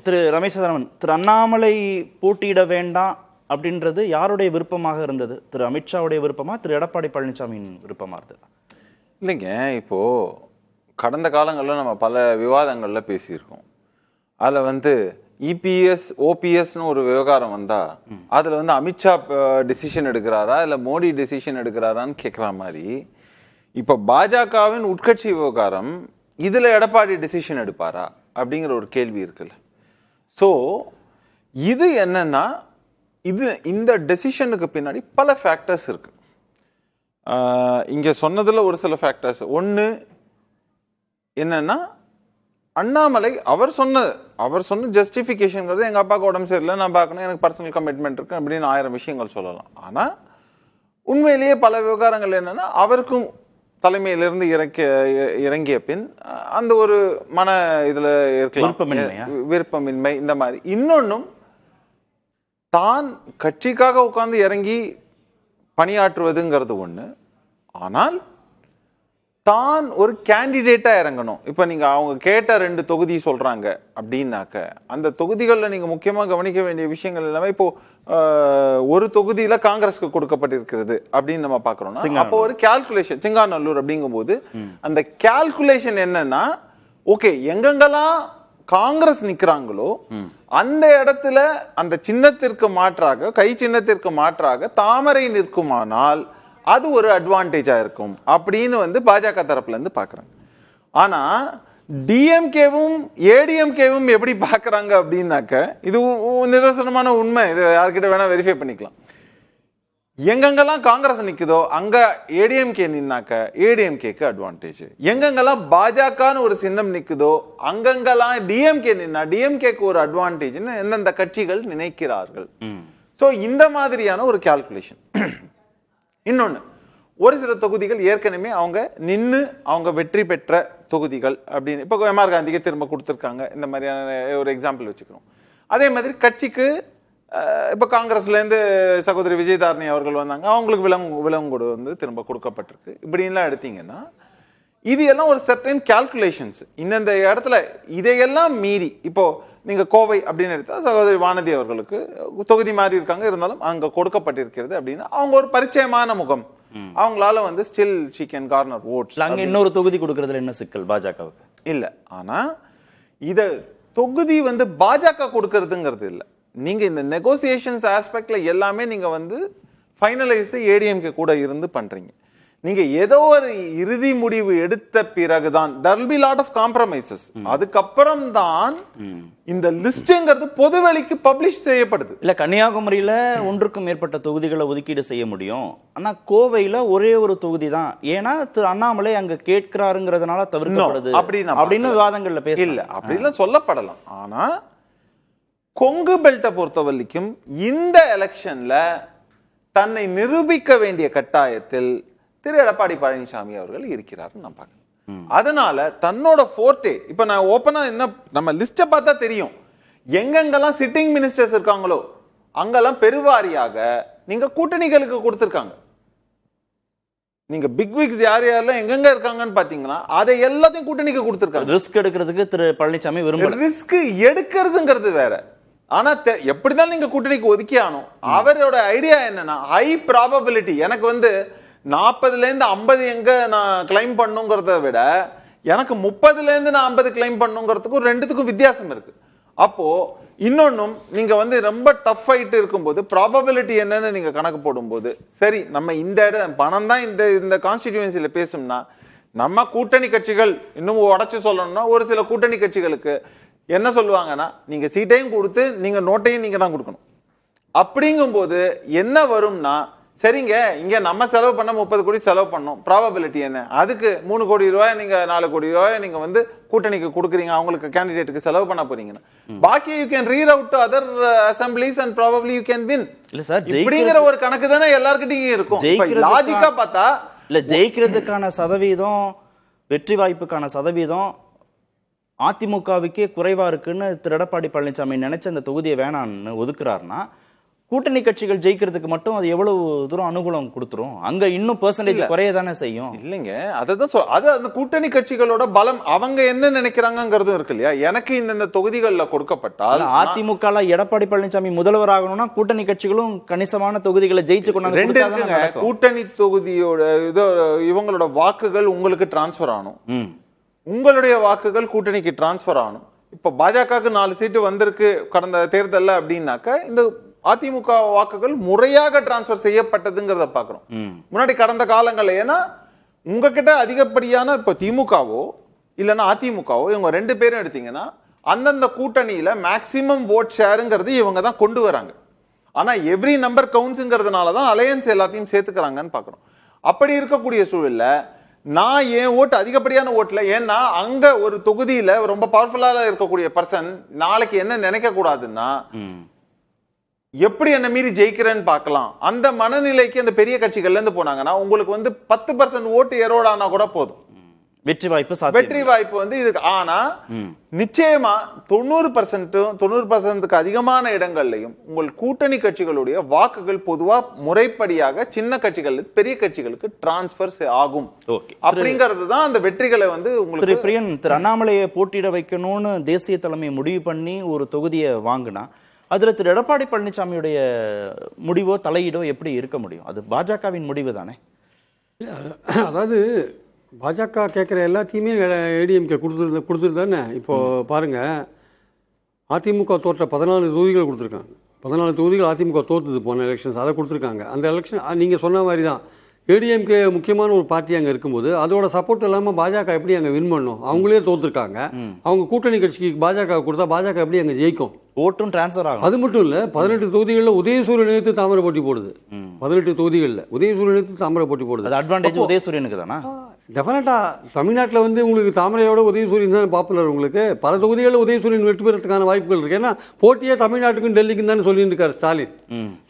திரு ரமேஷ் சந்திரன், திரு அண்ணாமலை போட்டியிட வேண்டாம் அப்படின்றது யாருடைய விருப்பமாக இருந்தது? திரு அமித்ஷாவுடைய விருப்பமா, திரு எடப்பாடி பழனிசாமியின் விருப்பமா இருந்தது? இல்லைங்க, இப்போ கடந்த காலங்களில் நம்ம பல விவாதங்களில் பேசியிருக்கோம். அதில் இபிஎஸ் ஓபிஎஸ்னு ஒரு விவகாரம் வந்தால் அதில் அமித்ஷா டெசிஷன் எடுக்கிறாரா இல்லை மோடி டெசிஷன் எடுக்கிறாரான்னு கேட்குற மாதிரி இப்போ பாஜகவின் உட்கட்சி விவகாரம் இதில் எடப்பாடி டெசிஷன் எடுப்பாரா அப்படிங்கிற ஒரு கேள்வி இருக்குல்ல. ஸோ இது என்னன்னா, இந்த டெசிஷனுக்கு பின்னாடி பல ஃபேக்டர்ஸ் இருக்கு. இங்கே சொன்னதில் ஒரு சில ஃபேக்டர்ஸ். ஒன்று என்னன்னா, அண்ணாமலை அவர் சொன்ன ஜஸ்டிஃபிகேஷன்ங்கிறது எங்கள் அப்பாவுக்கு உடம்பு சரியில்லை, நான் பார்க்கணும், எனக்கு பர்சனல் கமிட்மெண்ட் இருக்கு அப்படின்னு 1000 விஷயங்கள் சொல்லலாம். ஆனால் உண்மையிலேயே பல விவகாரங்கள் என்னன்னா, அவருக்கும் தலைமையிலிருந்து இறங்கிய பின் அந்த ஒரு மன இதில் இருக்கலாம், விருப்பமின்மை இந்த மாதிரி. இன்னொன்னும் தான் கட்சிக்காக உட்கார்ந்து இறங்கி பணியாற்றுவதுங்கிறது ஒன்று. ஆனால் தான் ஒரு கேண்டிடேட்டா இறங்கணும். இப்போ நீங்க அவங்க கேட்ட 2 தொகுதி சொல்றாங்க அப்படின்னாக்க அந்த தொகுதிகளில் நீங்க முக்கியமாக கவனிக்க வேண்டிய விஷயங்கள் எல்லாமே இப்போ ஒரு தொகுதியில காங்கிரஸ்க்கு கொடுக்கப்பட்டிருக்கிறது அப்படின்னு நம்ம பாக்குறோம்னா, அப்போ ஒரு கால்குலேஷன் சிங்காநல்லூர் அப்படிங்கும்போது அந்த கால்குலேஷன் என்னன்னா, ஓகே எங்கெங்கெல்லாம் காங்கிரஸ் நிக்கிறாங்களோ அந்த இடத்துல அந்த சின்னத்திற்கு மாற்றாக, கை சின்னத்திற்கு மாற்றாக தாமரை நிற்குமானால் அது ஒரு அட்வான்டேஜா இருக்கும் அப்படின்னு பாஜக தரப்புல இருந்து பாக்குறாங்க. ஆனா டிஎம்கேவும் ஏடிஎம்கேவும் எப்படி பாக்குறாங்க அப்படின்னாக்க, இது நிதர்சனமான உண்மை, இது யார்கிட்ட வேணா வெரிஃபை பண்ணிக்கலாம். எங்கெங்கெல்லாம் காங்கிரஸ் நிக்குதோ அங்க ஏடிஎம்கே நின்னாக்க ஏடிஎம்கேக்கு அட்வான்டேஜ். எங்கெங்கெல்லாம் பாஜகன்னு ஒரு சின்னம் நிக்குதோ அங்கங்கெல்லாம் டிஎம்கே நின்னா டிஎம்கேக்கு ஒரு அட்வான்டேஜ்னு எந்தெந்த கட்சிகள் நினைக்கிறார்கள். ஸோ இந்த மாதிரியான ஒரு கால்குலேஷன். இன்னொன்று, ஒரு சில தொகுதிகள் ஏற்கனவே அவங்க நின்று அவங்க வெற்றி பெற்ற தொகுதிகள் அப்படின்னு இப்போ எம்ஆர் காந்திக்கு திரும்ப கொடுத்துருக்காங்க. இந்த மாதிரியான ஒரு எக்ஸாம்பிள் வச்சுக்கிறோம். அதே மாதிரி கட்சிக்கு இப்போ காங்கிரஸ்லேருந்து சகோதரி விஜயதாரணி அவர்கள் வந்தாங்க, அவங்களுக்கு விலங்கொடு திரும்ப கொடுக்கப்பட்டிருக்கு. இப்படின்லாம் எடுத்தீங்கன்னா இது எல்லாம் ஒரு சர்டன் கால்குலேஷன்ஸ். இந்த இடத்துல இதையெல்லாம் மீறி இப்போ நீங்க கோவை அப்படின்னு எடுத்தா சகோதரி வானதி அவர்களுக்கு தொகுதி மாறி இருக்காங்க, இருந்தாலும் அங்க கொடுக்கப்பட்டிருக்கிறது அப்படின்னா அவங்க ஒரு பரிச்சயமான முகம், அவங்களால still she can garner votes. அங்க இன்னொரு தொகுதி கொடுக்கறதுல என்ன சிக்கல் பாஜகவுக்கு? இல்ல, ஆனா இத தொகுதி பாஜக கொடுக்கறதுங்கிறது இல்ல. நீங்க இந்த நெகோசியேஷன்ஸ் ஆஸ்பெக்ட்ல எல்லாமே நீங்க ஃபைனலைஸ் ஏடிஎம்கே கூட இருந்து பண்றீங்க. நீங்க ஏதோ ஒரு இறுதி முடிவு எடுத்த பிறகுதான் there will be lot of compromises. அதுக்கப்புறம் தான் இந்த லிஸ்ட்ங்கிறது பொதுவெளிக்கு பப்ளிஷ் செய்யப்படுது. இல்ல, கன்னியாகுமரியில 1க்கும் மேற்பட்ட தொகுதிகளை ஒதுக்கீடு செய்ய முடியும். ஆனா கோவையில ஒரே ஒரு தொகுதி தான், ஏன்னா திரு அண்ணாமலை அங்க கேட்கிறாருங்கிறதுனால தவிர்க்கப்படுது அப்படின்னு விவாதங்கள்ல பேச இல்ல, அப்படிலாம் சொல்லப்படலாம். ஆனா கொங்கு பெல்ட்டை பொறுத்த வரைக்கும் இந்த எலெக்ஷன்ல தன்னை நிரூபிக்க வேண்டிய கட்டாயத்தில் திரு எடப்பாடி பழனிசாமி அவர்கள் இருக்கிறாருன்னு நான் பார்க்கிறேன். அதனால தன்னோட ஃபோர்ட்டே இப்ப நான் ஓப்பனா என்ன நம்ம லிஸ்ட பார்த்தா தெரியும், எங்கெங்கெல்லாம் சிட்டிங் மினிஸ்டர்ஸ் இருக்காங்களோ அங்கெல்லாம் பெருவாரியாக நீங்க கூட்டணிகளுக்கு கொடுத்திருக்காங்க. நீங்க பிக் விக்ஸ் யார் யாரெல்லாம் எங்கெங்க இருக்காங்கன்னு பாத்தீங்கன்னா அதை எல்லாத்தையும் கூட்டணிக்கு கொடுத்திருக்காங்க. ரிஸ்க் எடுக்கிறதுக்கு திரு பழனிசாமி விரும்பல. ரிஸ்க் எடுக்கிறதுங்கிறது வேற, ஆனா எப்படிதான் நீங்க கூட்டணிக்கு ஒதுக்கி ஆனோம். அவரோட ஐடியா என்னன்னா, ஹை ப்ராபபிலிட்டி எனக்கு 40லேருந்து 50 எங்க நான் கிளைம் பண்ணுங்கிறத விட எனக்கு 30லேருந்து நான் 50 கிளைம் பண்ணுங்கிறதுக்கும் ரெண்டுத்துக்கும் வித்தியாசம் இருக்கு. அப்போ இன்னொன்னும் நீங்க ரொம்ப டஃப் ஃபைட் இருக்கும்போது ப்ராபபிலிட்டி என்னன்னு நீங்க கணக்கு போடும்போது, சரி நம்ம இந்த பணம் தான் இந்த கான்ஸ்டிடியூன்சில பேசும்னா, நம்ம கூட்டணி கட்சிகள் இன்னும் உடச்சு சொல்லணும்னா ஒரு சில கூட்டணி கட்சிகளுக்கு என்ன சொல்லுவாங்கன்னா, நீங்க சீட்டையும் கொடுத்து நீங்க நோட்டையும் நீங்க தான் கொடுக்கணும். அப்படிங்கும்போது என்ன வரும்னா, சரிங்க இங்க நம்ம செலவு பண்ண 30 கோடி செலவு பண்ணோம், ப்ராபபிலிட்டி என்ன, அதுக்கு 3 கோடி ரூபாய் நீங்க 4 கோடி ரூபாய் நீங்க கூட்டணிக்கு கொடுக்குறீங்க, அவங்களுக்கு கேண்டிடேட்டுக்கு செலவு பண்ண போறீங்கன்னா பாக்கி you can reroute to other assemblies and probably you can win. இல்ல சார், இப்படிங்கிற ஒரு கணக்கு தானே எல்லார்கிட்டயும் இருக்கும். லாஜிக்கா பார்த்தா இல்ல, ஜெயிக்கிறதுக்கான சதவீதம், வெற்றி வாய்ப்புக்கான சதவீதம் அதிமுகவுக்கே குறைவா இருக்குன்னு திரு எடப்பாடி பழனிசாமி நினைச்ச அந்த தொகுதியை வேணான்னு ஒதுக்குறாருன்னா, கூட்டணி கட்சிகள் ஜெயிக்கிறதுக்கு மட்டும் அது எவ்வளவு தூரம் அனுகூலம் கொடுத்துரும்? அங்க இன்னும் பெர்சன்டேஜ் குறைய தானே செய்யும். இல்லைங்க, அதுதான் அது அந்த கூட்டணி கட்சிகளோட பலம் அவங்க என்ன நினைக்கிறாங்கிறதும் இருக்கு இல்லையா. எனக்கு இந்த தொகுதிகளில் கொடுக்கப்பட்டால் அதிமுக எடப்பாடி பழனிசாமி முதல்வர் ஆகணும்னா கூட்டணி கட்சிகளும் கணிசமான தொகுதிகளை ஜெயிச்சு கொண்டாங்க. ரெண்டு இருக்குங்க, கூட்டணி தொகுதியோட இவங்களோட வாக்குகள் உங்களுக்கு டிரான்ஸ்பர் ஆகணும், உங்களுடைய வாக்குகள் கூட்டணிக்கு டிரான்ஸ்பர் ஆகணும். இப்ப பாஜகவுக்கு 4 சீட்டு வந்திருக்கு கடந்த தேர்தல்ல அப்படின்னாக்க இந்த அதிமுக வாக்குகள் முறையாக டிரான்ஸ்பர் செய்யப்பட்டதுங்கிறத பாக்குறோம். முன்னாடி கடந்த காலங்கள்ல ஏன்னா உங்ககிட்ட அதிகப்படியான இப்ப திமுகவோ இல்லைன்னா அதிமுகவோ இவங்க 2 பேரும் எடுத்தீங்கன்னா அந்தந்த கூட்டணியில மேக்சிமம் ஓட் ஷேருங்கிறது இவங்க தான் கொண்டு வராங்க. ஆனா எவ்ரி நம்பர் கவுண்ட்ஸ்ங்கிறதுனாலதான் அலையன்ஸ் எல்லாத்தையும் சேர்த்துக்கிறாங்கன்னு பாக்குறோம். அப்படி இருக்கக்கூடிய சூழல்ல நான் என் ஓட்டு அதிகப்படியான ஓட்டுல, ஏன்னா அங்க ஒரு தொகுதியில ரொம்ப பவர்ஃபுல்லா இருக்கக்கூடிய பர்சன் நாளைக்கு என்ன நினைக்க கூடாதுன்னா எப்படி என்ன மீறி ஜெயிக்கிறேன்னு பார்க்கலாம். அந்த மனநிலைக்கு அந்த பெரிய கட்சிகள்ல இருந்து போனாங்கன்னா உங்களுக்கு 10% ஓட்டு எரோடானா கூட போதும், வெற்றி வாய்ப்பு இதுக்கு. ஆனா நிச்சயமா 90% அதிகமான இடங்கள்லையும் உங்கள் கூட்டணி கட்சிகளுடைய வாக்குகள் பொதுவா முறைப்படியாக சின்ன கட்சிகள் பெரிய கட்சிகளுக்கு டிரான்ஸ்பர் ஆகும். அப்படிங்கிறது தான் அந்த வெற்றிகளை உங்களுக்கு பிரியன் திரு அண்ணாமலையை போட்டியிட வைக்கணும்னு தேசிய தலைமை முடிவு பண்ணி ஒரு தொகுதியை வாங்கினா அதுல திரு எடப்பாடி பழனிசாமியுடைய முடிவோ தலையீடோ எப்படி இருக்க முடியும்? அது பாஜகவின் முடிவு தானே. அதாவது பாஜக கேட்குற எல்லாத்தையுமே ஏடிஎம்கே கொடுத்துட்டு தானே. இப்போது பாருங்கள், அதிமுக தோற்ற 14 தொகுதிகள் கொடுத்துருக்காங்க. 14 தொகுதிகள் அதிமுக தோற்றுது போன எலெக்ஷன்ஸ், அதை கொடுத்துருக்காங்க. அந்த எலெக்ஷன் நீங்கள் சொன்ன மாதிரி தான் ஏடிஎம்கே முக்கியமான ஒரு பார்ட்டி அங்கே இருக்கும்போது அதோட சப்போர்ட் இல்லாமல் பாஜக எப்படி அங்கே வின் பண்ணும்? அவங்களே தோற்றுருக்காங்க. அவங்க கூட்டணி கட்சிக்கு பாஜக கொடுத்தா பாஜக எப்படி அங்கே ஜெயிக்கும்? ஓட்டும் டிரான்ஸ்ஃபர் ஆகும். அது மட்டும் இல்லை, 18 தொகுதிகளில் உதயசூரியன் எடுத்து தாமரை போட்டி போடுது. 18 தொகுதிகளில் உதயசூரியன் எடுத்து தாமரை போட்டி போடுது. அது அட்வான்டேஜ் உதயசூரியனுக்கு தானா? டெஃபினட்டாக தமிழ்நாட்டில் உங்களுக்கு தாமரையோட உதயசூரியன் தான் பாப்புலர். உங்களுக்கு பல தொகுதிகளில் உதயசூரியன் வெற்றி பெறதுக்கான வாய்ப்புகள் இருக்குது. ஏன்னா போட்டியே தமிழ்நாட்டுக்கும் டெல்லிக்கும் தான் சொல்லிட்டு இருக்காரு ஸ்டாலின்.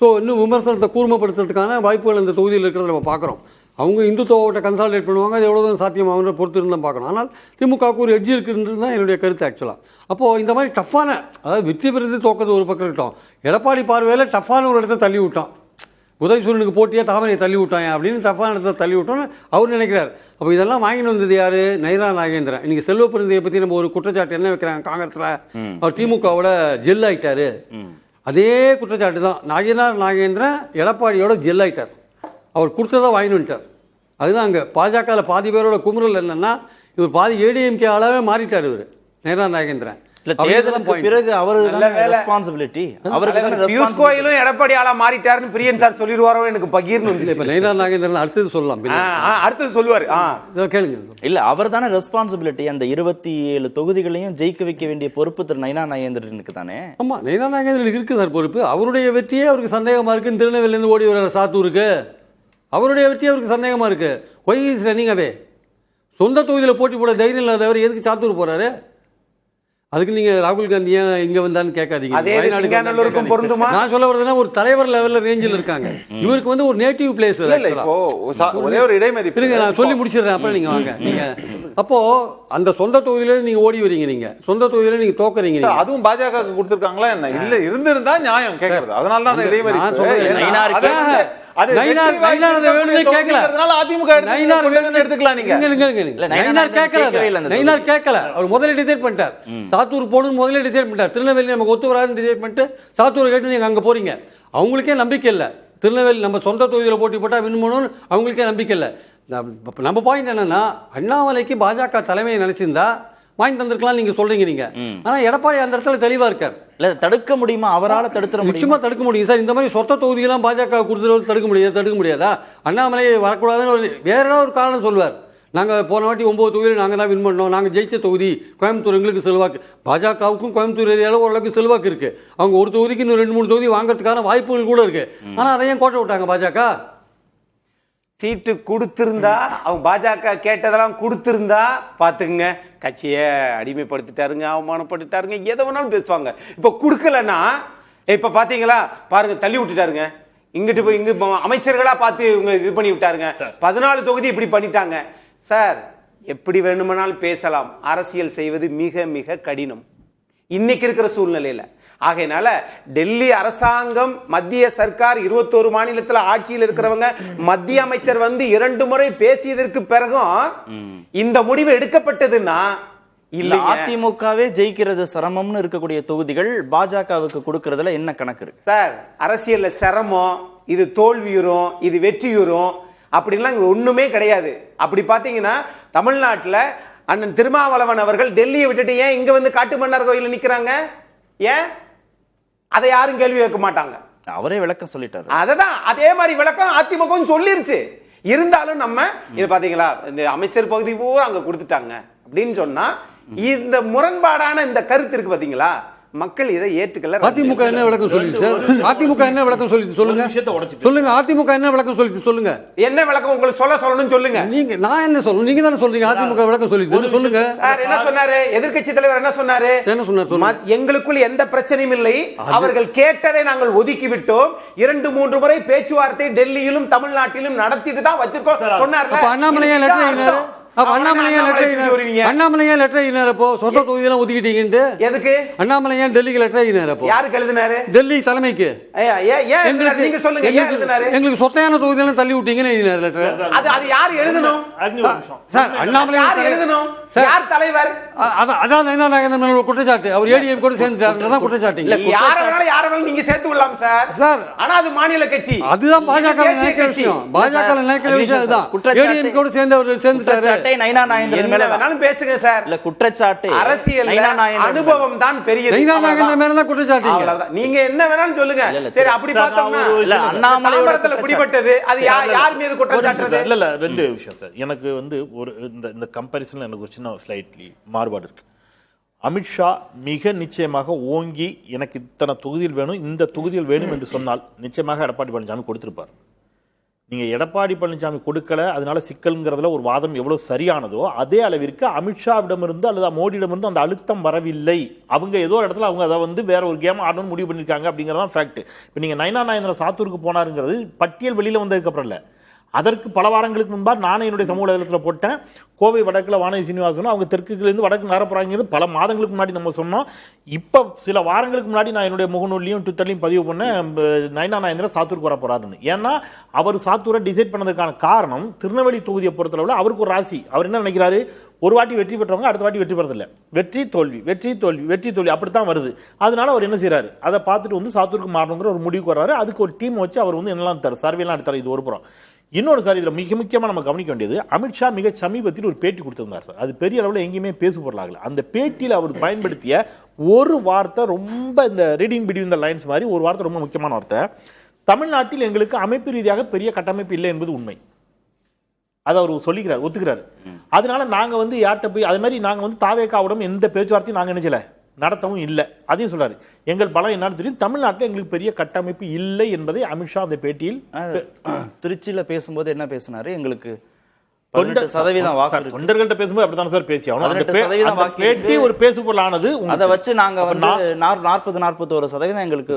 ஸோ இன்னும் விமர்சனத்தை கூர்மைப்படுத்துறதுக்கான வாய்ப்புகள் அந்த தொகுதியில் இருக்கிறத நம்ம பார்க்குறோம். அவங்க இந்துத்துவோட கன்சால்டேட் பண்ணுவாங்க, அது எவ்வளோ தான் சாத்தியமாக பொறுத்து இருந்தால் பார்க்கணும். ஆனால் திமுகவுக்கு ஒரு எட்ஜ் இருக்குன்றது தான் என்னுடைய கருத்து ஆக்சுவலாக. அப்போது இந்த மாதிரி டஃப்பான, அதாவது வெற்றி பெறுது தோக்கிறது ஒரு பக்கம் இருக்கட்டும், எடப்பாடி பார்வையில் டஃப்பான ஒரு இடத்த தள்ளி விட்டோம். உதயசூரியனுக்கு போட்டியாக தாமரையை தள்ளி விட்டாங்க அப்படின்னு டஃப்பான இடத்த தள்ளி விட்டோன்னு அவர் நினைக்கிறார். அப்போ இதெல்லாம் வாங்கிட்டு வந்தது யார்? நயினா நாகேந்திரன். இன்னைக்கு செல்வ பிறந்தையை பற்றி நம்ம ஒரு குற்றச்சாட்டு என்ன வைக்கிறாங்க காங்கிரஸில், அவர் திமுகவோட ஜெல் ஆகிட்டாரு. அதே குற்றச்சாட்டு தான். நாகேந்திரன் எடப்பாடியோட ஜெல் ஆகிட்டார். அவர் கொடுத்ததை வாங்கிட்டு வந்துட்டார். அதுதான் அங்கே பாஜகவில் பாதி பேரோட குமுறல் என்னன்னா, இவர் பாதி ஏடிஎம்கே ஆளாவே மாறிட்டார் இவர் நயினா நாகேந்திரன். பிறகு எடப்பாடி ஆளா மாறிட்டாருன்னு பிரியன் சார் சொல்லிடுவாரோ எனக்கு பகீர்னு. நயினா நாகேந்திரன் அடுத்தது சொல்லலாம், அடுத்தது சொல்லுவாரு. கேளுங்க. இல்ல, அவர் தானே ரெஸ்பான்சிபிலிட்டி. அந்த 27 தொகுதிகளையும் ஜெயிக்க வைக்க வேண்டிய பொறுப்பு திரு நயினா நாகேந்திரனுக்கு தானே. ஆமா, நயினா நாகேந்திரனுக்கு இருக்கு சார் பொறுப்பு. அவருடைய வெற்றியே அவருக்கு சந்தேகமா இருக்கு. திருநெல்வேலியிலிருந்து ஓடி வர சாத்தூருக்கு அவருடைய வெற்றி அவருக்கு சந்தேகமா இருக்கு. Why is running away. சொந்த தொகுதியில் போட்டி போட தைரியம் இல்லாதவர் எதுக்கு சாத்தூர் போறாரு? அதுக்கு நீங்க ராகுல் காந்தி ஏன் இங்க வந்தான்னு கேட்காதீங்க. நான் சொல்ல வரதுன்னா ஒரு தலைவர் லெவல்ல ரேஞ்சில் இருக்காங்க. இவருக்கு ஒரு நேட்டிவ் பிளேஸ். நான் சொல்லி முடிச்சிடுறேன், அப்புறம் நீங்க வாங்க. நீங்க அப்போ அந்த சொந்த தொகுதியில நீங்க ஓடி வரீங்க, நீங்க சொந்த தொகுதியில நீங்க தோக்குறீங்க. அதுவும் பாஜக கொடுத்திருக்காங்களா என்ன? இல்ல இருந்திருந்தா நியாயம் கேட்கறது. அதனால தான் அந்த இடைவெளி. சாத்தூர் போகணும் முதல்ல டிசைட் பண்ணிட்டார். திருநெல்வேலி நமக்கு ஒத்து வராதுன்னு டிசைட் பண்ணிட்டு சாத்தூர் கேட்டு நீங்க அங்க போறீங்க. அவங்களுக்கே நம்பிக்கை இல்லை. திருநெல்வேலி நம்ம சொந்த தொகுதியில் போட்டி போட்டா வின் பண்ணணும்னு அவங்களுக்கே நம்பிக்கை இல்லை. நம்ம பாயிண்ட் என்னன்னா, அண்ணாமலைக்கு பாஜக தலைமையை நினைச்சிருந்தா வாங்கி தந்திருக்கலாம் நீங்க சொல்றீங்க. நீங்க ஆனா எடப்பாடி அந்த இடத்துல தெளிவா இருக்கார். இல்ல, தடுக்க முடியுமா? அவரால் தடுக்க நிச்சயமா தடுக்க முடியும் சார். இந்த மாதிரி சொத்த தொகுதியெல்லாம் பாஜக கொடுத்துட்டு தடுக்க முடியாதா? அண்ணாமலை வரக்கூடாதுன்னு வேற ஏதாவது ஒரு காரணம் சொல்லுவார். நாங்கள் போன வாட்டி 9 தொகுதியில் நாங்கள் தான் வின் பண்ணோம், நாங்கள் ஜெயிச்ச தொகுதி கோயம்புத்தூர், எங்களுக்கு செல்வாக்கு. பாஜகவுக்கும் கோயம்புத்தூர் ஏரியாவில் ஓரளவுக்கு செல்வாக்கு இருக்கு. அவங்க ஒரு தொகுதிக்கு இன்னும் 2-3 தொகுதி வாங்குறதுக்கான வாய்ப்புகள் கூட இருக்கு. ஆனால் அதையும் கோட்டை விட்டாங்க பாஜக. சீட்டு கொடுத்திருந்தா, அவங்க பாஜக கேட்டதெல்லாம் கொடுத்திருந்தா பாத்துங்க, கட்சியை அடிமைப்படுத்திட்டாருங்க, அவமானப்படுத்திட்டாருங்க, எதை வேணாலும் பேசுவாங்க. இப்ப கொடுக்கலன்னா இப்ப பாத்தீங்களா பாருங்க, தள்ளி விட்டுட்டாருங்க. இங்கிட்டு போய் இங்க அமைச்சர்களா பார்த்து இவங்க இது பண்ணி விட்டாருங்க. 14 தொகுதி இப்படி பண்ணிட்டாங்க. சார், எப்படி வேணுமானாலும் பேசலாம், அரசியல் செய்வது மிக மிக கடினம் இன்னைக்கு இருக்கிற சூழ்நிலையில. ஆகையினால டெல்லி அரசாங்கம், மத்திய சர்க்கார் 21 மாநிலத்தில் ஆட்சியில் இருக்கிறவங்க, மத்திய அமைச்சர் வந்து 2 முறை பேசியதற்கு பிறகும் இந்த முடிவு எடுக்கப்பட்டதுன்னா இல்ல அதிமுகவே ஜெயிக்கிறது சிரமம்னு இருக்கக்கூடிய தொகுதிகள் பாஜகவுக்கு கொடுக்கறதுல என்ன கணக்கு இருக்கு சார்? அரசியல்ல சிரமம், இது தோல்வியுறும், இது வெற்றியுறும் அப்படின்லாம் இங்க ஒண்ணுமே கிடையாது. அப்படி பாத்தீங்கன்னா தமிழ்நாட்டில் அண்ணன் திருமாவளவன் அவர்கள் டெல்லியை விட்டுட்டு ஏன் இங்க வந்து காட்டுமன்னார் கோயில நிக்கிறாங்க? ஏன் அதை யாரும் கேள்வி கேட்க மாட்டாங்க. அவரே விளக்கம் சொல்லிட்டாரு. அததான் அதே மாதிரி விளக்கம் அதிமுக சொல்லிருச்சு. இருந்தாலும் நம்ம இது பாத்தீங்களா, இந்த அமைச்சர் பகுதி பூரா அங்க கொடுத்துட்டாங்க அப்படின்னு சொன்னா இந்த முரண்பாடான இந்த கருத்து இருக்கு பாத்தீங்களா, மக்கள் இதை ஏற்றுக்கல. அதிமுக என்ன விளக்கம் சொல்லிச்சு சார்? அதிமுக என்ன விளக்கம் சொல்லிச்சு சொல்லுங்க. சொல்லுங்க, அதிமுக என்ன விளக்கம் சொல்லிச்சு சொல்லுங்க. என்ன விளக்கம் உங்களுக்கு சொல்லணும்னு சொல்லுங்க. நீங்க, நான் என்ன சொல்லணும்? நீங்க தானே சொல்றீங்க அதிமுக விளக்கம் சொல்லிச்சு. சொல்லுங்க சார். என்ன சொன்னாரு எதிர்க்கட்சி தலைவர்? என்ன சொன்னாரு? என்ன சொன்னார்? எங்களுக்குள் எந்த பிரச்சனையும் இல்லை, அவர்கள் கேட்டதை நாங்கள் ஒதுக்கி விட்டோம். 2-3 முறை பேச்சுவார்த்தை டெல்லியிலும் தமிழ்நாட்டிலும் நடத்திட்டு தான் வச்சிருக்கோம் சொன்னார்ல. அண்ணாமலையா லெட்டர் எழுதினாரு? அண்ணாமலையா லெட்டர் எழுதினாரு? அப்போ சொந்த தொகுதியெல்லாம் ஒதுக்கிட்டீங்கன்னு எதுக்கு அண்ணாமலையா டெல்லிக்கு லெட்டர் எழுதினாரு? அப்போ யாருக்கு எழுதினாரு? டெல்லி தலைமைக்கு. நீங்க சொல்லுங்க, எங்களுக்கு சொத்தையான தொகுதியெல்லாம் தள்ளி விட்டீங்கன்னு எழுதினாரு லெட்டர். அது யார் எழுதணும் சார்? அண்ணாமலையா எழுதணும். யார் தலைவர்? அதான் என்ன குற்றச்சாட்டு. அவர் ஏடிஎம் கூட சேர்ந்துட்டாருன்றதான் குற்றச்சாட்டு. யாரை நீங்க சேர்த்து விடலாம் சார். சார் ஆனா அது மாநில கட்சி. அதுதான் பாஜக நினைக்கிற விஷயம். பாஜக நினைக்கிற விஷயம் அதுதான். ஏடிஎம் கூட சேர்ந்து அவர் சேர்ந்துட்டாரு. நைனா நாகேந்திரன் மேல வேணாலும் பேசுங்க சார். இல்ல குற்றச்சாட்டு அரசியல் அனுபவம் தான் பெரியது. நைனா நாகேந்திரன் மேல தான் குற்றச்சாட்டு. அவ்வளவுதான். நீங்க என்ன வேணாலும் சொல்லுங்க. சரி அப்படி பார்த்தோம்னா இல்ல அண்ணாமலையோட பிடிபட்டது அது யார் மீது குற்றச்சாட்டு? இல்ல ரெண்டு விஷயம் சார். எனக்கு வந்து ஒரு இந்த கம்பேரிசன்ல எனக்கு ஒரு சின்ன ஸ்லைட்லி மாறுபாடு இருக்கு. அமித்ஷா மிக நிச்சயமாக ஓங்கி எனக்கு இத்தனை தொகுதியில் வேணும், இந்த தொகுதியில் வேணும் என்று சொன்னால் நிச்சயமாக எடப்பாடி பழனிசாமி கொடுத்திருப்பார். நீங்க எடப்பாடி பழனிசாமி கொடுக்கல, அதனால சிக்கல்ங்கிறதுல ஒரு வாதம் எவ்வளவு சரியானதோ அதே அளவிற்கு அமித்ஷாவிடமிருந்து அல்லது மோடியிடமிருந்து அந்த அழுத்தம் வரவில்லை. அவங்க ஏதோ ஒரு இடத்துல அவங்க அதை வந்து வேற ஒரு கேம் ஆடணும்னு முடிவு பண்ணிருக்காங்க அப்படிங்கறதான் ஃபேக்ட். இப்போ நீங்க நைனா நாகேந்திரன் சாத்தூருக்கு போனாருங்கிறது பட்டியல் வெளியில வந்ததுக்கு அப்புறம் இல்ல, அதற்கு பல வாரங்களுக்கு முன்பாக நானே என்னுடைய சமூக வலைதளத்தில் போட்டேன். கோவை வடக்கில் வானதி சீனிவாசனும் அவங்க தெற்குலேருந்து வடக்கு நகரப்புறாங்கிறது பல மாதங்களுக்கு முன்னாடி நம்ம சொன்னோம். இப்போ சில வாரங்களுக்கு முன்னாடி நான் என்னுடைய முகநூல்லையும் ட்விட்டர்லையும் பதிவு பண்ணேன், நைனா நாகேந்திரன் சாத்தூருக்கு வர போறாருன்னு. ஏன்னா அவர் சாத்தூரை டிசைட் பண்ணதுக்கான காரணம் திருநெல்வேலி தொகுதியை பொறுத்தளவில் அவருக்கு ஒரு ராசி. அவர் என்ன நினைக்கிறாரு, ஒரு வாட்டி வெற்றி பெற்றவங்க அடுத்த வாட்டி வெற்றி பெறதில்லை, வெற்றி தோல்வி வெற்றி தோல்வி வெற்றி தோல்வி அப்படித்தான் வருது. அதனால அவர் என்ன செய்யறாரு, அதை பார்த்துட்டு வந்து சாத்தூருக்கு மாறணுங்கிற ஒரு முடிவுக்கு வர்றாரு. அதுக்கு ஒரு டீம் வச்சு அவர் வந்து என்னெல்லாம் எடுத்தார், சர்வேலாம் எடுத்தார். இது ஒரு புறம். இன்னொரு சார், இதில் மிக முக்கியமாக நம்ம கவனிக்க வேண்டியது, அமித்ஷா மிக சமீபத்தில் ஒரு பேட்டி கொடுத்திருந்தார் சார். அது பெரிய அளவில் எங்கேயுமே பேசு பொருளாகல. அந்த பேட்டியில் அவர் பயன்படுத்திய ஒரு வார்த்தை ரொம்ப இந்த ரீடிங் பிட்வீன் த லைன்ஸ் மாதிரி ஒரு வார்த்தை ரொம்ப முக்கியமான வார்த்தை. தமிழ்நாட்டில் எங்களுக்கு அமைப்பு ரீதியாக பெரிய கட்டமைப்பு இல்லை என்பது உண்மை. அதை அவர் சொல்லிக்கிறார், ஒத்துக்கிறார். அதனால நாங்க வந்து யார்கிட்ட போய் அது மாதிரி நாங்க வந்து தாவேகாவுடன் எந்த பேச்சுவார்த்தையும் நாங்க நினைச்சல நடத்தவும் இல்லை. அதையும் சொல்றாரு. எங்கள் பலம் என்னன்னு தெரியும், தமிழ்நாட்டில் எங்களுக்கு பெரிய கட்டமைப்பு இல்லை என்பதை அமித்ஷா அந்த பேட்டியில் திருச்சியில பேசும்போது என்ன பேசினாரு, எங்களுக்கு 18% வாக்கு தொண்டர்கள்ட்ட பேசும்போது அப்படித்தான் சார் பேசி பேட்டி ஒரு பேசு பொருளானது. அதை வச்சு நாங்க வந்து 40-41% எங்களுக்கு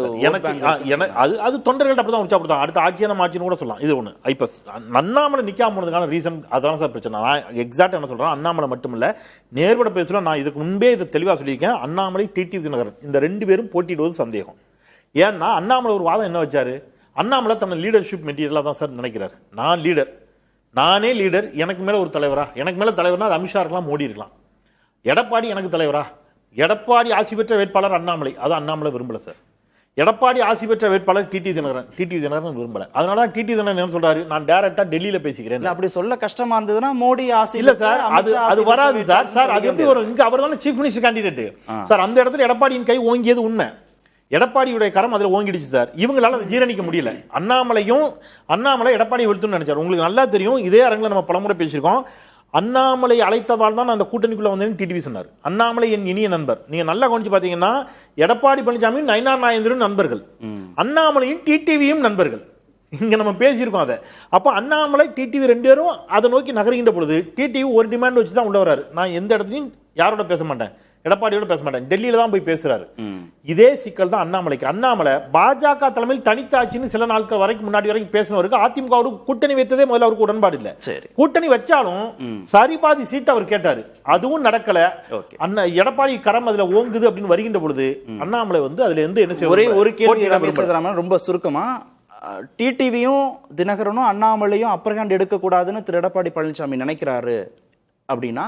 அது தொண்டர்கள்ட்ட அப்படிதான் உற்சாகப்படுத்தாங்க. அடுத்த ஆட்சியான ஆட்சின்னு கூட சொல்லலாம். இது ஒண்ணு. இப்ப அண்ணாமலை நிக்காம போனதுக்கான ரீசன் அதான் சார் பிரச்சனை. நான் எக்ஸாக்டா என்ன சொல்றேன், அண்ணாமலை மட்டும் இல்ல நேர்பட பேசுறேன். நான் இதுக்கு முன்பே இதை தெளிவா சொல்லியிருக்கேன். அண்ணாமலை டிடிவி தினகரன் இந்த 2 பேரும் போட்டியிடுவது சந்தேகம். ஏன்னா அண்ணாமலை ஒரு வாதம் என்ன வச்சாரு, அண்ணாமலை தன்னை லீடர்ஷிப் மெட்டீரியலா தான் சார் நினைக்கிறார். நான் லீடர், நானே லீடர், எனக்கு மேல ஒரு தலைவரா, எனக்கு மேல தலைவர்னா அது அமித்ஷா இருக்கலாம், மோடி இருக்கலாம். எடப்பாடி எனக்கு தலைவரா, எடப்பாடி ஆட்சி பெற்ற வேட்பாளர் அண்ணாமலை, அது அண்ணாமலை விரும்பல சார். எடப்பாடி ஆட்சி பெற்ற வேட்பாளர் டிடிவி தினகரன் விரும்பல. அதனாலதான் டிடிவி தினகரன் என்ன சொல்றாரு, நான் டைரக்டா டெல்லியில பேசிக்கிறேன். அப்படி சொல்ல கஷ்டமா இருந்ததுன்னா மோடி ஆசை இல்ல சார், அது வராது சார். சார் அது எப்படி வரும், இங்க அவர் தானே சீஃப் மினிஸ்டர் கேண்டிடேட் சார். அந்த இடத்துல எடப்பாடியின் கை ஓங்கியது உண்மை. எடப்பாடியுடைய கரம் அதுல ஓங்கிடுச்சு சார். இவங்களால அதை ஜீரணிக்க முடியல. அண்ணாமலை எடப்பாடியை வெளுத்துன்னு நினைச்சார். உங்களுக்கு நல்லா தெரியும், இதே அரங்கில் நம்ம பலமுறை பேசியிருக்கோம். அண்ணாமலை அழைத்ததால் தான் அந்த கூட்டணிக்குள்ள வந்தேன்னு டிடிவி சொன்னார். அண்ணாமலை என் இனிய நண்பர். நீங்க நல்லா கவனிச்சு பாத்தீங்கன்னா எடப்பாடி பழனிசாமியும் நயினா நாகேந்திரன் நண்பர்கள், அண்ணாமலையும் டிடிவியும் நண்பர்கள். இங்க நம்ம பேசியிருக்கோம் அதை. அப்ப அண்ணாமலை டிடிவி 2 பேரும் அதை நோக்கி நகர்கின்ற பொழுது டிடிவி ஒரு டிமாண்ட் வச்சு தான் உள்ள வர்றாரு. நான் எந்த இடத்துலையும் யாரோட பேச மாட்டேன், எடப்பாடியோட பேச மாட்டாங்க, டெல்லியில தான் போய் பேசுறாரு. இதே சிக்கல் தான் அண்ணாமலைக்கு. அண்ணாமலை பாஜக தலைமையில் தனித்தாட்சின்னு சில நாட்கள் வரைக்கும் முன்னாடி வரைக்கும் பேசினவருக்கு அதிமுகவோடு கூட்டணி வைத்ததே முதல்ல அவருக்கு உடன்பாடு இல்ல. கூட்டணி வச்சாலும் சரி பாதி சீட் அவர் கேட்டாரு, அதுவும் நடக்கல. அண்ணா எடப்பாடி கரம் அதுல ஓங்குது அப்படின்னு வருகின்ற பொழுது அண்ணாமலை வந்து அதுல இருந்து என்ன செய்ய, ஒரே ஒரு கேள்வி ரொம்ப சுருக்கமா, டிடிவியும் தினகரனும் அண்ணாமலையும் அப்பர் ஹேண்ட் எடுக்கக்கூடாதுன்னு திரு எடப்பாடி பழனிசாமி நினைக்கிறாரு அப்படின்னா,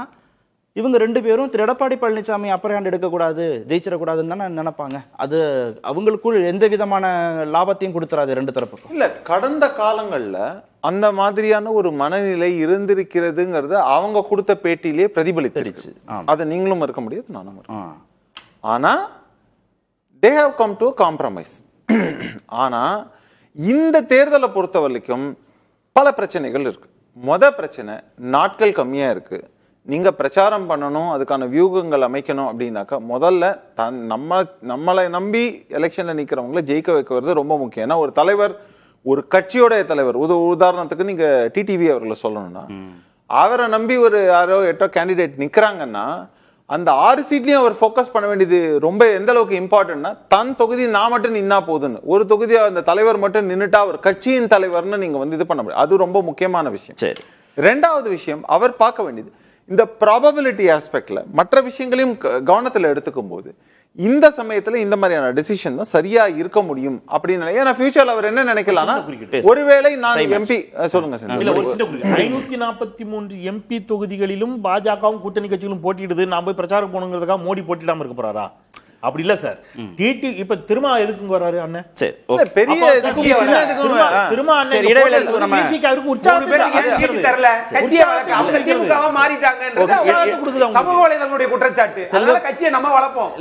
இவங்க 2 பேரும் திரு எடப்பாடி பழனிசாமி அப்பர் ஹேண்ட் எடுக்கக்கூடாது, ஜெயிச்சிடக்கூடாதுன்னு தானே நினைப்பாங்க. அது அவங்களுக்குள் எந்த விதமான லாபத்தையும் கொடுத்துறாது 2 தரப்புக்கும். இல்ல, கடந்த காலங்கள்ல அந்த மாதிரியான ஒரு மனநிலை இருந்திருக்கிறதுங்கிறது அவங்க கொடுத்த பேட்டியிலே பிரதிபலித்திருச்சு. அதை நீங்களும் மறுக்க முடியாது, நானும் மறுக்க. ஆனா they have come to a compromise. ஆனா இந்த தேர்தலை பொறுத்த வரைக்கும் பல பிரச்சனைகள் இருக்கு. பிரச்சனை, நாட்கள் கம்மியா இருக்கு. நீங்க பிரச்சாரம் பண்ணணும், அதுக்கான வியூகங்கள் அமைக்கணும் அப்படின்னாக்கா முதல்ல நம்மளை நம்பி எலெக்ஷன்ல நிக்கிறவங்களை ஜெயிக்க வைக்கிறது ரொம்ப முக்கியம். ஏன்னா ஒரு தலைவர், ஒரு கட்சியோட தலைவர், உதாரணத்துக்கு நீங்க டிடிவி அவர்களை சொல்லணும்னா, அவரை நம்பி ஒரு 6 8 கேண்டிடேட் நிக்கிறாங்கன்னா அந்த 6 சீட்லயும் அவர் ஃபோக்கஸ் பண்ண வேண்டியது ரொம்ப எந்த அளவுக்கு இம்பார்ட்டன்ட்னா, தன் தொகுதி நான் மட்டும் நின்னா போதுன்னு, ஒரு தொகுதி அந்த தலைவர் மட்டும் நின்னுட்டா அவர் கட்சியின் தலைவர்னு நீங்க வந்து இது பண்ண முடியாது. அது ரொம்ப முக்கியமான விஷயம். சரி, 2வது விஷயம் அவர் பார்க்க வேண்டியது இந்த ப்ராபபிலிட்டி ஆஸ்பெக்ட்ல மற்ற விஷயங்களையும் கவனத்தில் எடுத்துக்கும் போது இந்த சமயத்துல இந்த மாதிரியான டெசிஷன் தான் சரியா இருக்க முடியும் அப்படின்னு. ஏன்னா ஃபியூச்சர்ல அவர் என்ன நினைக்கலாம்னா, ஒருவேளை நான் எம்பி சொல்லுங்க சார், 543 எம்பி தொகுதிகளிலும் பாஜகவும் கூட்டணி கட்சிகளும் போட்டிடுது, நான் போய் பிரச்சாரம் போகணுங்கிறதுக்காக மோடி போட்டிடாம இருக்க போறாரா? அப்படி இல்ல சார். டிடி இப்ப திரும்ப எதுக்கு வராரு அண்ணன்? சரி, பெரிய எதுக்கும் சின்ன எதுக்கும் திரும்ப அண்ணன் இடைவேளைக்கு நம்ம அவருக்கு உற்சாகத்தை தரல, கட்சியை அவங்க திமுகவா மாறிட்டாங்கன்றது சமூக வலைதளங்களுடைய குற்றச்சாட்டு. அதனால கட்சியை நம்ம வளர்ப்போம்.